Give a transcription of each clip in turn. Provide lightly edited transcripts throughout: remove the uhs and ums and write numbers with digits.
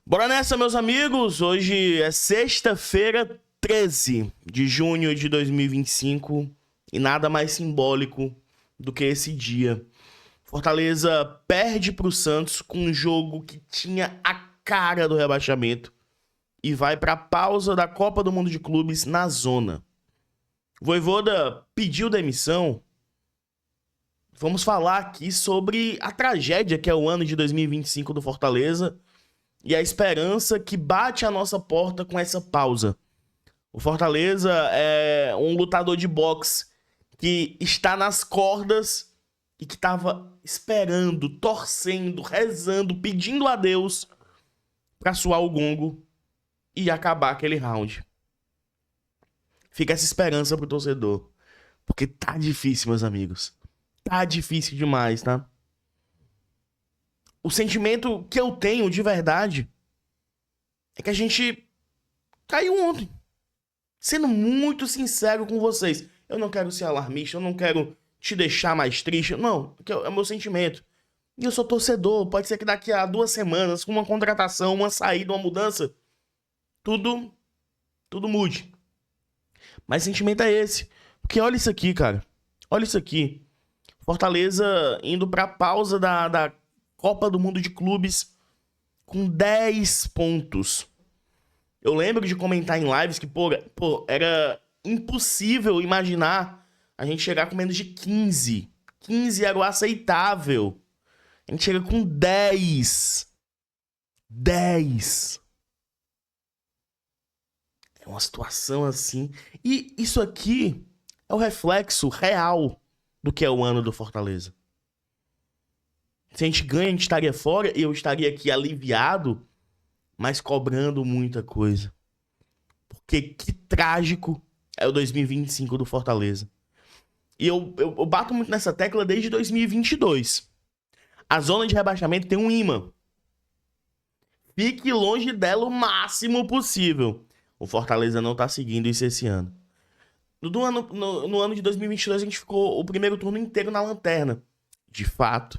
Bora nessa, meus amigos! Hoje é sexta-feira, 13 de junho de 2025 e nada mais simbólico do que esse dia. Fortaleza perde pro Santos com um jogo que tinha a cara do rebaixamento e vai pra pausa da Copa do Mundo de Clubes na zona. Vojvoda pediu demissão. Vamos falar aqui sobre a tragédia que é o ano de 2025 do Fortaleza e a esperança que bate à nossa porta com essa pausa. O Fortaleza é um lutador de boxe que está nas cordas e que estava esperando, torcendo, rezando, pedindo a Deus para soar o gongo e acabar aquele round. Fica essa esperança pro torcedor, porque tá difícil, meus amigos. Tá difícil demais, tá? O sentimento que eu tenho de verdade é que a gente caiu ontem. Sendo muito sincero com vocês. Eu não quero ser alarmista, eu não quero te deixar mais triste. Não, é o meu sentimento. E eu sou torcedor. Pode ser que daqui a 2 semanas, com uma contratação, uma saída, uma mudança, tudo mude. Mas o sentimento é esse. Porque olha isso aqui, cara. Olha isso aqui. Fortaleza indo pra pausa da Copa do Mundo de Clubes com 10 pontos. Eu lembro de comentar em lives que, pô, era impossível imaginar a gente chegar com menos de 15. 15 era o aceitável. A gente chega com 10. 10. É uma situação assim. E isso aqui é o reflexo real do que é o ano do Fortaleza. Se a gente ganha, a gente estaria fora e eu estaria aqui aliviado, mas cobrando muita coisa. Porque que trágico é o 2025 do Fortaleza. E eu bato muito nessa tecla desde 2022. A zona de rebaixamento tem um imã. Fique longe dela o máximo possível. O Fortaleza não tá seguindo isso esse ano. No ano de 2022, a gente ficou o primeiro turno inteiro na lanterna. De fato.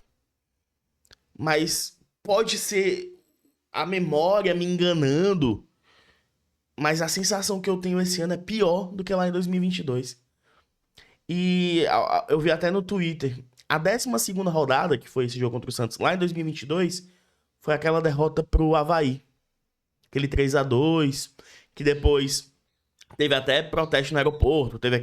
Mas pode ser a memória me enganando. Mas a sensação que eu tenho esse ano é pior do que lá em 2022. E eu vi até no Twitter. A 12ª rodada, que foi esse jogo contra o Santos, lá em 2022, foi aquela derrota pro Avaí. Aquele 3-2, que depois teve até protesto no aeroporto, teve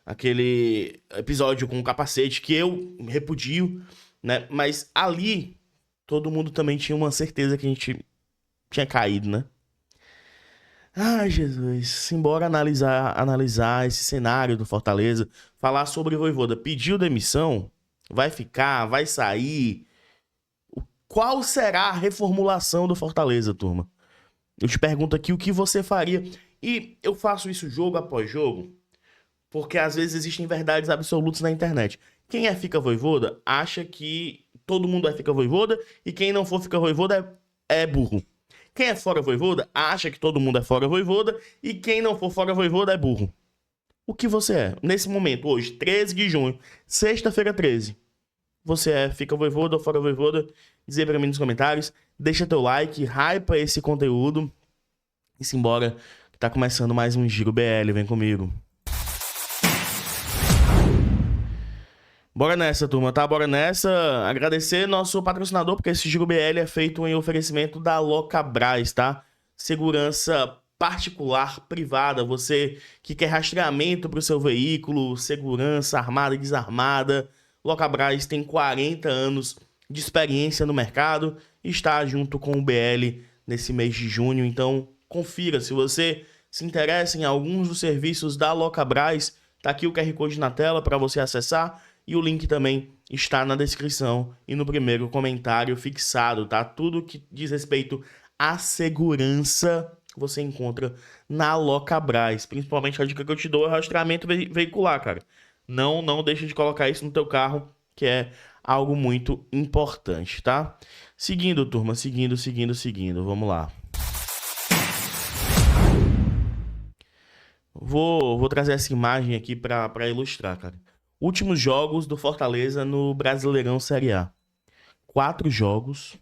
aquele episódio com o capacete que eu repudio, né? Mas ali, todo mundo também tinha uma certeza que a gente tinha caído, né? Ai, Jesus. Simbora analisar esse cenário do Fortaleza, falar sobre o Vojvoda. Pediu demissão? Vai ficar? Vai sair? Qual será a reformulação do Fortaleza, turma? Eu te pergunto aqui o que você faria. E eu faço isso jogo após jogo, porque às vezes existem verdades absolutas na internet. Quem é Fica Vojvoda acha que todo mundo é Fica Vojvoda e quem não for Fica Vojvoda é burro. Quem é fora Vojvoda acha que todo mundo é fora Vojvoda e quem não for fora Vojvoda é burro. O que você é? Nesse momento, hoje, 13 de junho, sexta-feira 13. Você é Fica Vojvoda ou fora Vojvoda? Dizer pra mim nos comentários. Deixa teu like, hypa esse conteúdo. E simbora, que tá começando mais um Giro BL. Vem comigo. Bora nessa, turma, tá? Bora nessa. Agradecer nosso patrocinador, porque esse Giro BL é feito em oferecimento da Locabras, tá? Segurança particular, privada. Você que quer rastreamento pro seu veículo, segurança armada e desarmada. Locabras tem 40 anos de experiência no mercado e está junto com o BL nesse mês de junho. Então, confira. Se você se interessa em alguns dos serviços da Locabras, tá aqui o QR Code na tela para você acessar. E o link também está na descrição e no primeiro comentário fixado, tá? Tudo que diz respeito à segurança você encontra na Locabras. Principalmente a dica que eu te dou é rastreamento veicular, cara. Não deixa de colocar isso no teu carro, que é algo muito importante, tá? Seguindo, turma, seguindo. Vamos lá. Vou trazer essa imagem aqui para ilustrar, cara. Últimos jogos do Fortaleza no Brasileirão Série A. 4 jogos.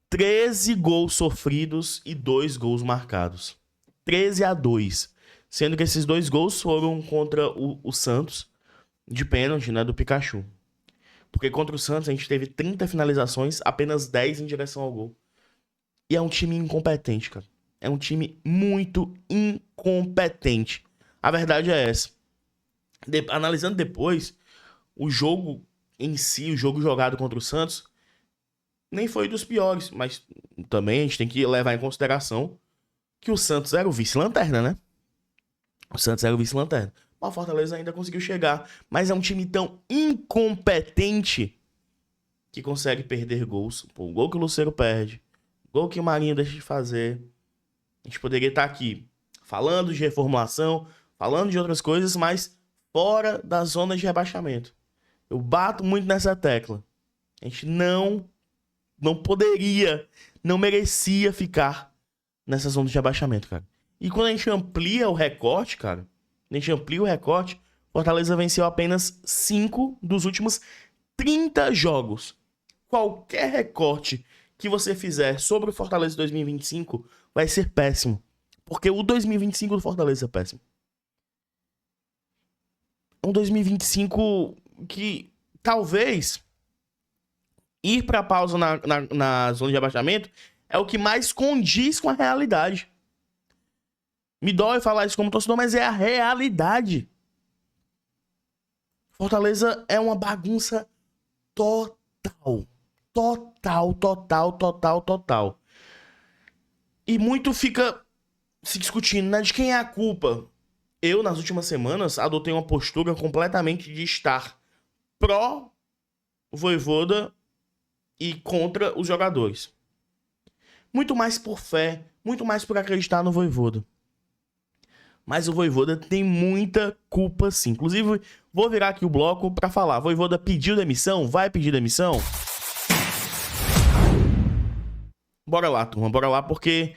13 gols sofridos e 2 gols marcados. 13-2. Sendo que esses 2 gols foram contra o Santos, de pênalti, né, do Pikachu. Porque contra o Santos a gente teve 30 finalizações, apenas 10 em direção ao gol. E é um time incompetente, cara. É um time muito incompetente. A verdade é essa. Analisando depois, o jogo em si, o jogo jogado contra o Santos, nem foi dos piores. Mas também a gente tem que levar em consideração que o Santos era o vice-lanterna, né? O Santos era o vice-lanterna. O Fortaleza ainda conseguiu chegar. Mas é um time tão incompetente que consegue perder gols. Pô, o gol que o Lucero perde. O gol que o Marinho deixa de fazer. A gente poderia estar aqui falando de reformulação, falando de outras coisas, mas fora da zona de rebaixamento. Eu bato muito nessa tecla. A gente não poderia, não merecia ficar nessa zona de rebaixamento, cara. E quando a gente amplia o recorte, cara, Fortaleza venceu apenas 5 dos últimos 30 jogos. Qualquer recorte que você fizer sobre o Fortaleza 2025 vai ser péssimo. Porque o 2025 do Fortaleza é péssimo. Um 2025 que talvez ir pra pausa na zona de abaixamento é o que mais condiz com a realidade. Me dói falar isso como torcedor, mas é a realidade. Fortaleza é uma bagunça total. Total. E muito fica se discutindo, né, de quem é a culpa. Eu, nas últimas semanas, adotei uma postura completamente de estar pró-Vojvoda e contra os jogadores. Muito mais por fé, muito mais por acreditar no Vojvoda. Mas o Vojvoda tem muita culpa, sim. Inclusive, vou virar aqui o bloco pra falar. Vojvoda pediu demissão? Vai pedir demissão? Bora lá, turma. Bora lá, porque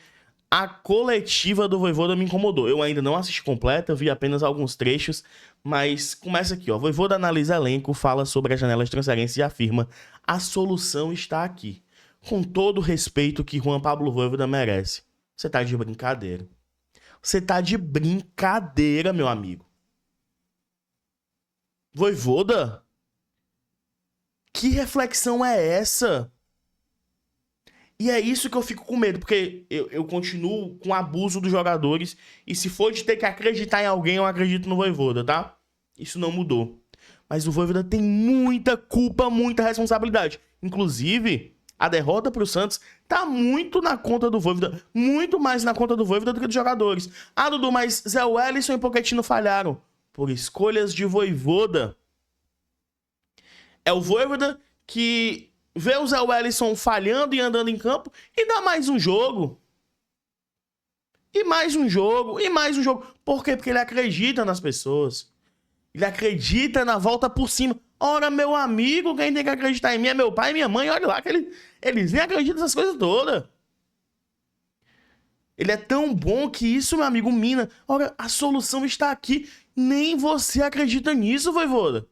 a coletiva do Vojvoda me incomodou. Eu ainda não assisti completa, vi apenas alguns trechos, mas começa aqui, ó. Vojvoda analisa elenco, fala sobre a janela de transferência e afirma: a solução está aqui. Com todo o respeito que Juan Pablo Vojvoda merece. Você tá de brincadeira. Você tá de brincadeira, meu amigo. Vojvoda? Que reflexão é essa? E é isso que eu fico com medo, porque eu continuo com abuso dos jogadores. E se for de ter que acreditar em alguém, eu acredito no Vojvoda, tá? Isso não mudou. Mas o Vojvoda tem muita culpa, muita responsabilidade. Inclusive, a derrota pro Santos tá muito na conta do Vojvoda. Muito mais na conta do Vojvoda do que dos jogadores. Ah, Dudu, mas Zé Wellison e Pochettino falharam. Por escolhas de Vojvoda. É o Vojvoda que vê o Zé Wellison falhando e andando em campo e dá mais um jogo. E mais um jogo. E mais um jogo. Por quê? Porque ele acredita nas pessoas. Ele acredita na volta por cima. Ora, meu amigo, quem tem que acreditar em mim é meu pai e minha mãe. Olha lá que eles nem acreditam nessas coisas todas. Ele é tão bom que isso, meu amigo, mina. Ora, a solução está aqui. Nem você acredita nisso, Vojvoda.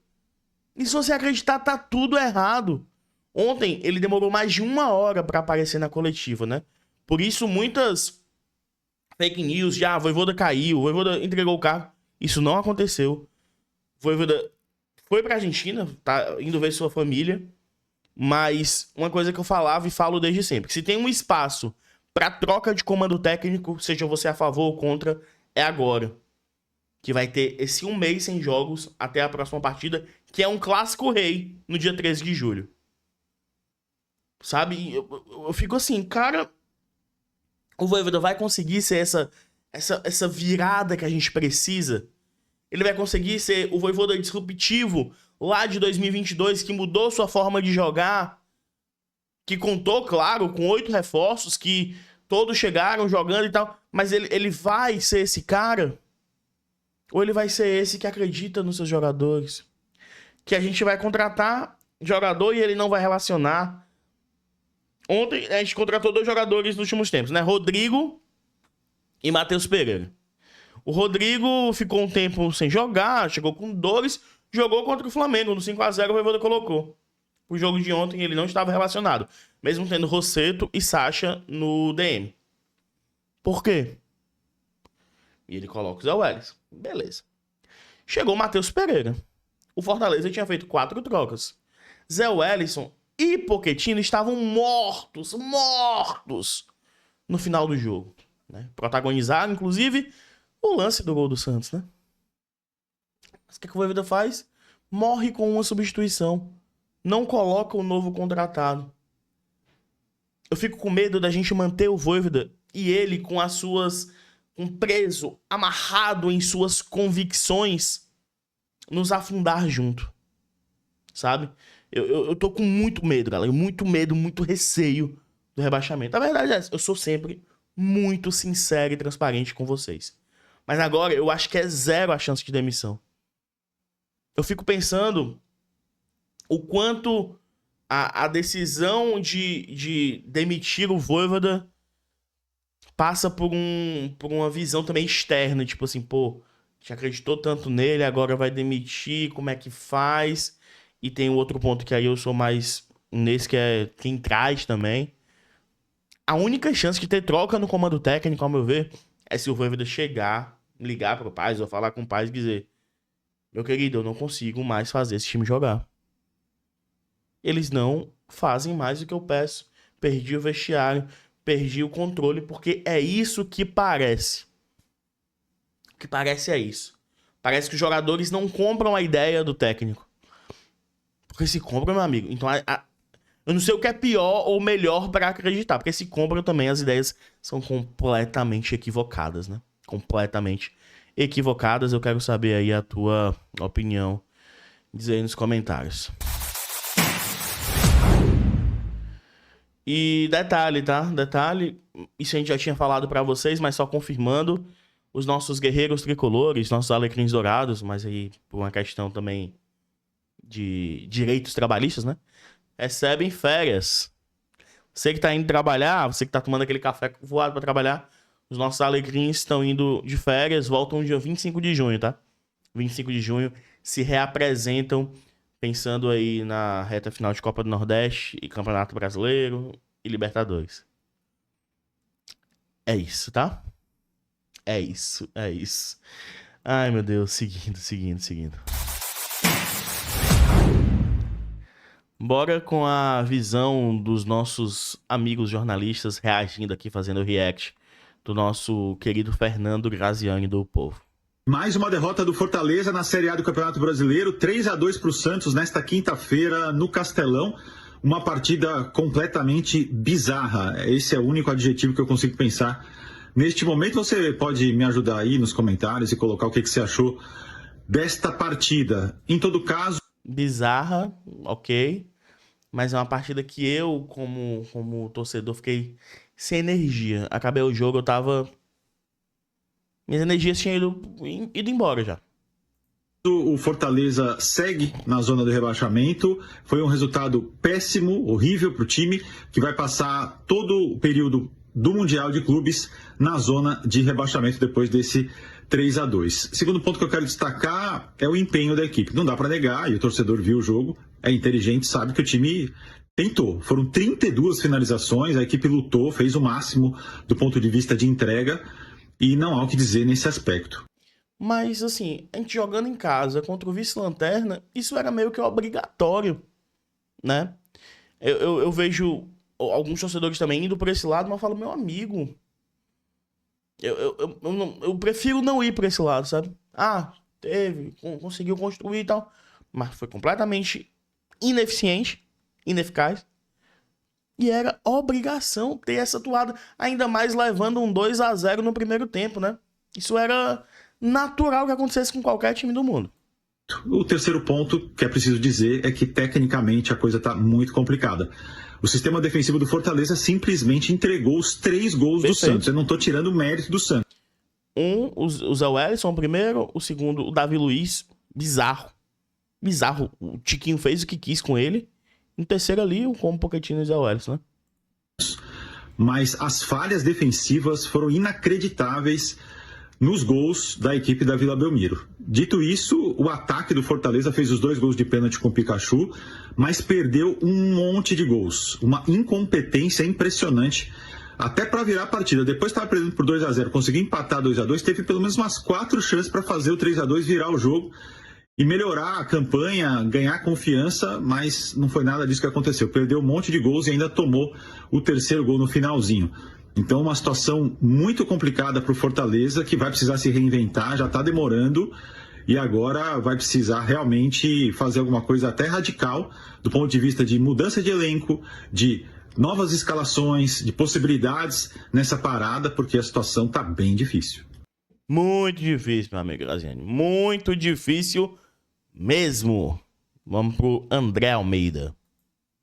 E se você acreditar, tá tudo errado. Ontem, ele demorou mais de 1 hora pra aparecer na coletiva, né? Por isso, muitas fake news de, Vojvoda caiu, Vojvoda entregou o cargo. Isso não aconteceu. Vojvoda foi pra Argentina, tá indo ver sua família. Mas uma coisa que eu falava e falo desde sempre, que se tem um espaço pra troca de comando técnico, seja você a favor ou contra, é agora. Que vai ter esse 1 mês sem jogos até a próxima partida, que é um clássico rei no dia 13 de julho. Sabe? Eu fico assim, cara, o Vojvoda vai conseguir ser essa virada que a gente precisa? Ele vai conseguir ser o Vojvoda disruptivo lá de 2022, que mudou sua forma de jogar, que contou, claro, com 8 reforços, que todos chegaram jogando e tal, mas ele vai ser esse cara? Ou ele vai ser esse que acredita nos seus jogadores? Que a gente vai contratar jogador e ele não vai relacionar. Ontem a gente contratou 2 jogadores nos últimos tempos, né? Rodrigo e Matheus Pereira. O Rodrigo ficou um tempo sem jogar, chegou com dores, jogou contra o Flamengo, no 5-0 o Vojvoda colocou. pro jogo de ontem ele não estava relacionado, mesmo tendo Rossetto e Sacha no DM. Por quê? E ele coloca o Zé Welles. Beleza. Chegou o Matheus Pereira. O Fortaleza tinha feito 4 trocas. Zé Wellison e Pochettino estavam mortos no final do jogo, né? Protagonizaram, inclusive, o lance do gol do Santos, né? Mas o que o Vojvoda faz? Morre com uma substituição. Não coloca o novo contratado. Eu fico com medo da gente manter o Vojvoda e ele com as suas... preso, amarrado em suas convicções, nos afundar junto. Sabe? Eu tô com muito medo, galera. Muito medo, muito receio do rebaixamento. A verdade é essa. Eu sou sempre muito sincero e transparente com vocês. Mas agora eu acho que é zero a chance de demissão. Eu fico pensando o quanto a decisão de demitir o Vojvoda passa por uma visão também externa. Tipo assim, pô, já acreditou tanto nele, agora vai demitir, como é que faz? E tem outro ponto que aí eu sou mais nesse, que é quem traz também. A única chance de ter troca no comando técnico, ao meu ver, é se o Vojvoda chegar, ligar pro Paes ou falar com o Paes e dizer: meu querido, eu não consigo mais fazer esse time jogar. Eles não fazem mais o que eu peço. Perdi o vestiário, perdi o controle, porque é isso que parece. O que parece é isso. Parece que os jogadores não compram a ideia do técnico. Porque se compram, meu amigo, então eu não sei o que é pior ou melhor pra acreditar. Porque se compram também, as ideias são completamente equivocadas, né? Completamente equivocadas. Eu quero saber aí a tua opinião. Diz aí nos comentários. E detalhe, tá? Detalhe, isso a gente já tinha falado pra vocês, mas só confirmando. Os nossos guerreiros tricolores, nossos alecrins dourados, mas aí por uma questão também de direitos trabalhistas, né? Recebem férias. Você que tá indo trabalhar, você que tá tomando aquele café voado pra trabalhar, os nossos alecrins estão indo de férias, voltam no dia 25 de junho, tá? 25 de junho se reapresentam, pensando aí na reta final de Copa do Nordeste e Campeonato Brasileiro e Libertadores. É isso, tá? É isso, é isso. Ai, meu Deus, seguindo. Bora com a visão dos nossos amigos jornalistas reagindo aqui, fazendo o react do nosso querido Fernando Graziani do Povo. Mais uma derrota do Fortaleza na Série A do Campeonato Brasileiro, 3-2 para o Santos nesta quinta-feira no Castelão. Uma partida completamente bizarra. Esse é o único adjetivo que eu consigo pensar. Neste momento, você pode me ajudar aí nos comentários e colocar o que você achou desta partida. Em todo caso... Bizarra, ok. Mas é uma partida que eu, como torcedor, fiquei sem energia. Acabei o jogo, eu tava... Minhas energias tinham ido embora já. O Fortaleza segue na zona do rebaixamento. Foi um resultado péssimo, horrível para o time, que vai passar todo o período do Mundial de Clubes na zona de rebaixamento depois desse 3-2. Segundo ponto que eu quero destacar é o empenho da equipe. Não dá para negar, e o torcedor viu o jogo, é inteligente, sabe que o time tentou. Foram 32 finalizações, a equipe lutou, fez o máximo do ponto de vista de entrega, e não há o que dizer nesse aspecto. Mas, assim, a gente jogando em casa contra o vice-lanterna, isso era meio que obrigatório, né? Eu vejo alguns torcedores também indo por esse lado, mas eu falo, meu amigo, eu prefiro não ir por esse lado, sabe? Ah, conseguiu construir e tal, mas foi completamente ineficiente, ineficaz. E era obrigação ter essa atuada, ainda mais levando um 2-0 no primeiro tempo, né? Isso era natural que acontecesse com qualquer time do mundo. O terceiro ponto que é preciso dizer é que tecnicamente a coisa está muito complicada. O sistema defensivo do Fortaleza simplesmente entregou os 3 gols do Santos. Eu não estou tirando o mérito do Santos. O Zé Wellison, o primeiro. O segundo, o Davi Luiz. Bizarro. O Tiquinho fez o que quis com ele. No terceiro ali, o Pochettino e o Zé Wellison, né? Mas as falhas defensivas foram inacreditáveis nos gols da equipe da Vila Belmiro. Dito isso, o ataque do Fortaleza fez os 2 gols de pênalti com o Pikachu, mas perdeu um monte de gols. Uma incompetência impressionante, até para virar a partida. Depois estava perdendo por 2-0, conseguiu empatar 2-2, teve pelo menos umas 4 chances para fazer o 3-2 virar o jogo e melhorar a campanha, ganhar confiança, mas não foi nada disso que aconteceu. Perdeu um monte de gols e ainda tomou o 3º gol no finalzinho. Então, uma situação muito complicada para o Fortaleza, que vai precisar se reinventar, já está demorando, e agora vai precisar realmente fazer alguma coisa até radical, do ponto de vista de mudança de elenco, de novas escalações, de possibilidades nessa parada, porque a situação está bem difícil. Muito difícil, meu amigo Graziani. Muito difícil mesmo. Vamos pro André Almeida.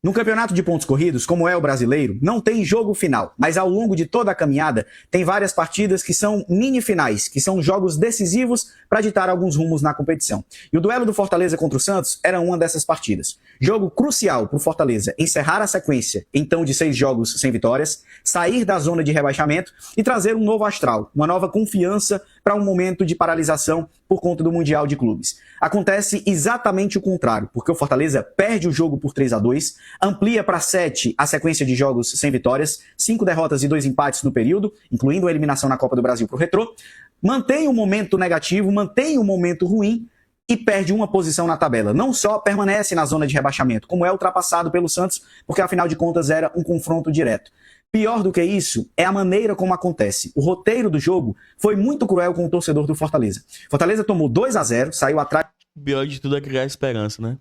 No campeonato de pontos corridos, como é o brasileiro, não tem jogo final, mas ao longo de toda a caminhada tem várias partidas que são mini-finais, que são jogos decisivos para ditar alguns rumos na competição. E o duelo do Fortaleza contra o Santos era uma dessas partidas. Jogo crucial para o Fortaleza encerrar a sequência, então, de 6 jogos sem vitórias, sair da zona de rebaixamento e trazer um novo astral, uma nova confiança para um momento de paralisação por conta do Mundial de Clubes. Acontece exatamente o contrário, porque o Fortaleza perde o jogo por 3-2, amplia para 7 a sequência de jogos sem vitórias, 5 derrotas e 2 empates no período, incluindo a eliminação na Copa do Brasil para o Retrô, mantém um momento negativo, mantém um momento ruim e perde uma posição na tabela. Não só permanece na zona de rebaixamento, como é ultrapassado pelo Santos, porque afinal de contas era um confronto direto. Pior do que isso é a maneira como acontece. O roteiro do jogo foi muito cruel com o torcedor do Fortaleza. Fortaleza tomou 2-0, saiu atrás. Pior de tudo é criar esperança, né?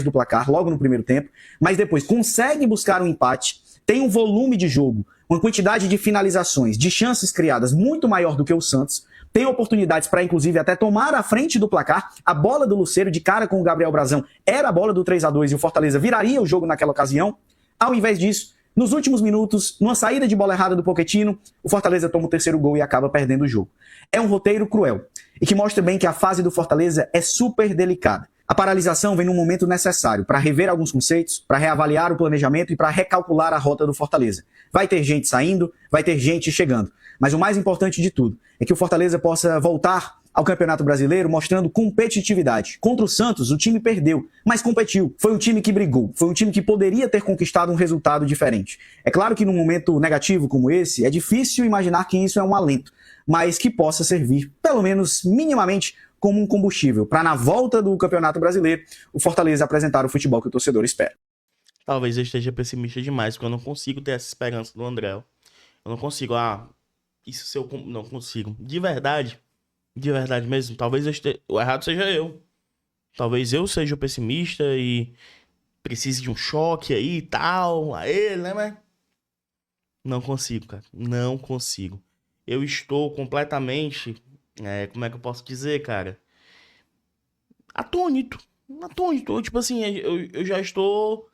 Do placar logo no primeiro tempo, mas depois consegue buscar um empate, tem um volume de jogo, uma quantidade de finalizações, de chances criadas muito maior do que o Santos, tem oportunidades para inclusive até tomar a frente do placar. A bola do Lucero de cara com o Gabriel Brazão era a bola do 3-2 e o Fortaleza viraria o jogo naquela ocasião. Ao invés disso, nos últimos minutos, numa saída de bola errada do Pochettino, o Fortaleza toma o 3º gol e acaba perdendo o jogo. É um roteiro cruel e que mostra bem que a fase do Fortaleza é super delicada. A paralisação vem num momento necessário para rever alguns conceitos, para reavaliar o planejamento e para recalcular a rota do Fortaleza. Vai ter gente saindo, vai ter gente chegando. Mas o mais importante de tudo é que o Fortaleza possa voltar ao Campeonato Brasileiro mostrando competitividade. Contra o Santos, o time perdeu, mas competiu. Foi um time que brigou, foi um time que poderia ter conquistado um resultado diferente. É claro que num momento negativo como esse, é difícil imaginar que isso é um alento, mas que possa servir, pelo menos minimamente, como um combustível, para na volta do Campeonato Brasileiro, o Fortaleza apresentar o futebol que o torcedor espera. Talvez eu esteja pessimista demais, porque eu não consigo ter essa esperança do André. Eu não consigo, isso se eu... Não consigo. De verdade mesmo, talvez o errado seja eu. Talvez eu seja o pessimista e precise de um choque aí e tal, a ele, né, mas... Não consigo, cara. Não consigo. Eu estou completamente... como é que eu posso dizer, cara? Atônito. Tipo assim, eu já estou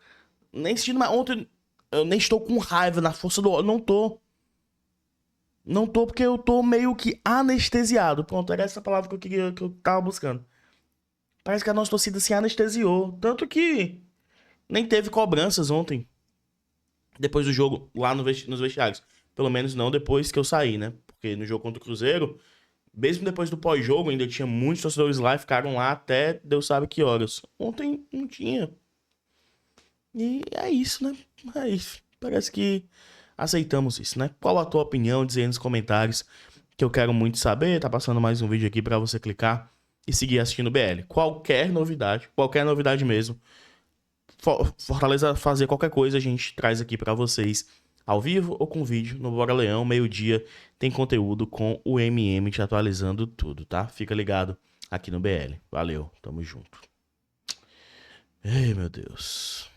nem sentindo mais. Ontem eu nem estou com raiva na força do ódio. Não tô porque eu tô meio que anestesiado. Pronto, era essa palavra que eu tava buscando. Parece que a nossa torcida se anestesiou. Tanto que nem teve cobranças ontem. Depois do jogo, lá nos vestiários. Pelo menos não depois que eu saí, né? Porque no jogo contra o Cruzeiro, mesmo depois do pós-jogo, ainda tinha muitos torcedores lá e ficaram lá até Deus sabe que horas. Ontem não tinha. E é isso, né? É isso. Parece que aceitamos isso, né? Qual a tua opinião? Diz aí nos comentários, que eu quero muito saber. Tá passando mais um vídeo aqui pra você clicar e seguir assistindo o BL. Qualquer novidade mesmo. Fortaleza fazer qualquer coisa, a gente traz aqui pra vocês. Ao vivo ou com vídeo, no Bora Leão, meio-dia, tem conteúdo com o MM te atualizando tudo, tá? Fica ligado aqui no BL. Valeu, tamo junto. Ei, meu Deus.